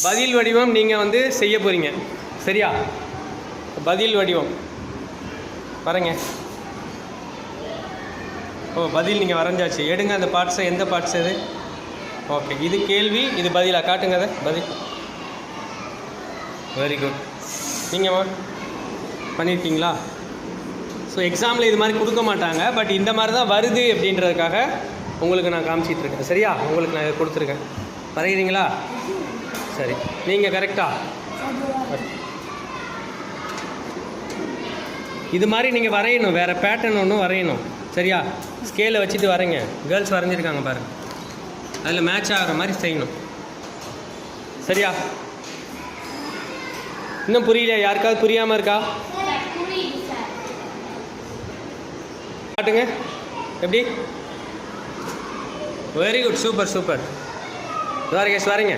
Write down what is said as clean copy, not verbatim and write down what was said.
பதில் வடிவம் நீங்கள் வந்து செய்ய போகிறீங்க. சரியா? பதில் வடிவம் வரங்க. ஓ, பதில் நீங்கள் வரைஞ்சாச்சு. எடுங்க அந்த பார்ட்ஸை. எந்த பார்ட்ஸ் இது? ஓகே, இது கேள்வி, இது பதிலாக காட்டுங்க. அதை பதில். Very good. நீங்கள் பண்ணியிருக்கீங்களா? ஸோ எக்ஸாமில் இது மாதிரி கொடுக்க மாட்டாங்க, பட் இந்த மாதிரி தான் வருது அப்படின்றதுக்காக உங்களுக்கு நான் காமிச்சிட்ருக்கேன். சரியா? உங்களுக்கு நான் கொடுத்துருக்கேன். வரைகிறீங்களா? சரி, நீங்கள் கரெக்டாக இது மாதிரி நீங்கள் வரையணும். வேறு பேட்டர்ன் ஒன்றும் வரையணும். சரியா? ஸ்கேலை வச்சுட்டு வரைங்க. கேர்ள்ஸ் வரைஞ்சிருக்காங்க பாருங்கள், அதில் மேட்ச் ஆகிற மாதிரி செய்யணும். சரியா? இன்னும் புரியல? யாருக்காவது புரியாமல் இருக்கா? காட்டுங்க எப்படி. Very good, super super. Dwarakesh வரீங்க.